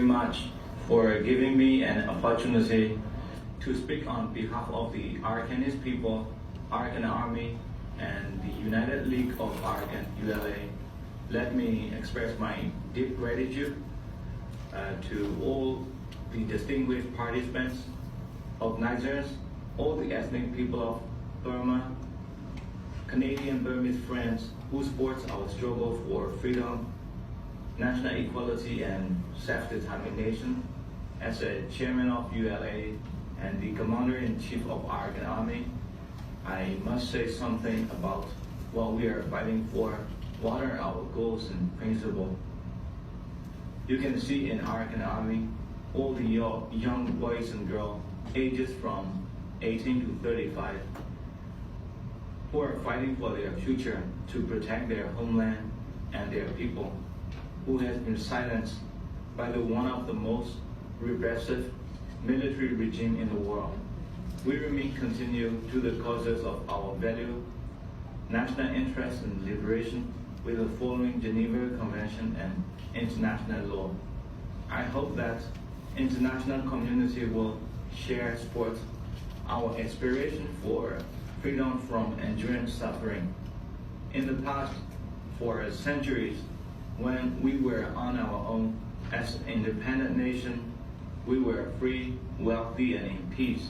very much for giving me an opportunity to speak on behalf of the Arakanese people, Arakan Army, and the United League of Arakan, ULA. Let me express my deep gratitude to all the distinguished participants, organizers, all the ethnic people of Burma, Canadian Burmese friends who support our struggle for freedom, national equality, and self-determination. As a chairman of ULA and the commander-in-chief of Arakan Army, I must say something about what we are fighting for, what are our goals and principles. You can see in Arakan Army all the young boys and girls ages from 18 to 35 who are fighting for their future to protect their homeland and their people, who has been silenced by one of the most repressive military regime in the world. We remain continued to the causes of our value, national interest and liberation with the following Geneva Convention and international law. I hope that international community will share support our aspiration for freedom from enduring suffering. In the past, for centuries, when we were on our own as an independent nation, we were free, wealthy, and in peace.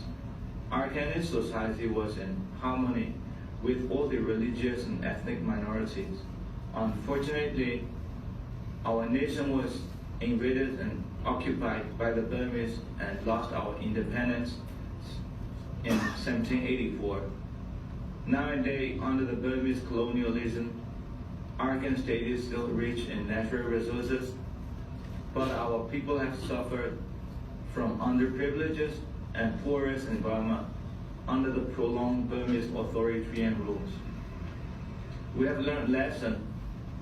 Arakanese society was in harmony with all the religious and ethnic minorities. Unfortunately, our nation was invaded and occupied by the Burmese and lost our independence in 1784. Nowadays, under the Burmese colonialism, Arakan state is still rich in natural resources, but our people have suffered from underprivileged and poorest environment under the prolonged Burmese authoritarian rules. We have learned lessons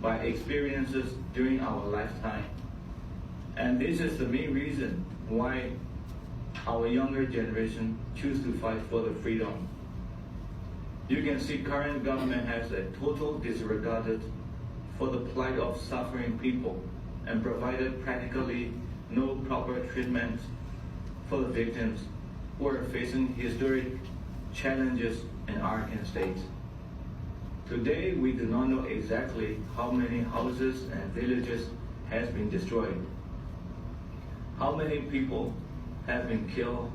by experiences during our lifetime, and this is the main reason why our younger generation choose to fight for the freedom. You can see current government has a total disregarded for the plight of suffering people and provided practically no proper treatment for the victims who are facing historic challenges in Arakan state. Today, we do not know exactly how many houses and villages has been destroyed, how many people have been killed,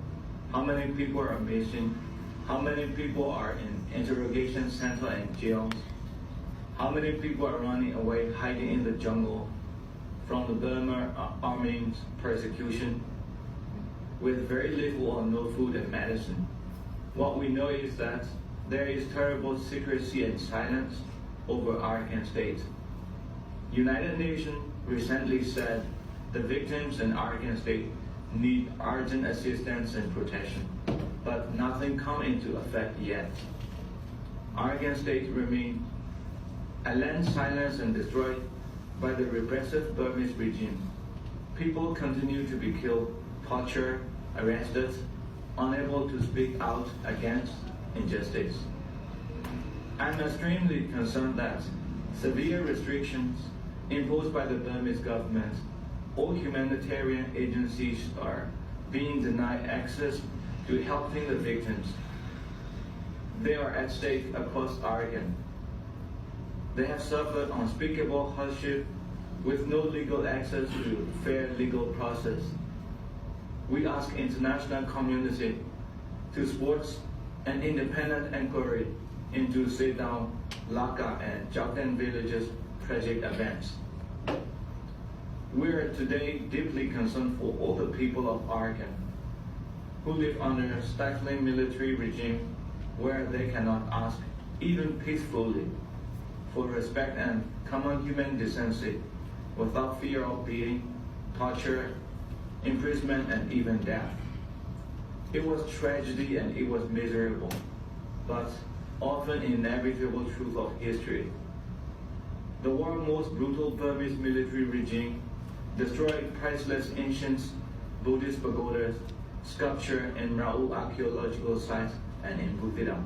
how many people are missing, how many people are in interrogation center and jails, how many people are running away, hiding in the jungle from the Burma Army's persecution with very little or no food and medicine. What we know is that there is terrible secrecy and silence over Arakan state. United Nations recently said the victims in Arakan state need urgent assistance and protection, but nothing come into effect yet. Arakan state remain a land silenced and destroyed by the repressive Burmese regime. People continue to be killed, tortured, arrested, unable to speak out against injustice. I'm extremely concerned that severe restrictions imposed by the Burmese government, all humanitarian agencies are being denied access to helping the victims. They are at stake across Arakan. They have suffered unspeakable hardship with no legal access to fair legal process. We ask international community to support an independent inquiry into Sedao, Laka, and Jakten villages' tragic events. We are today deeply concerned for all the people of Arakan who live under a stifling military regime where they cannot ask, even peacefully, for respect and common human decency without fear of being tortured, imprisonment, and even death. It was tragedy and it was miserable, but often inevitable truth of history. The world's most brutal Burmese military regime destroyed priceless ancient Buddhist pagodas, sculpture, and Rao archaeological sites, and in Bukidam.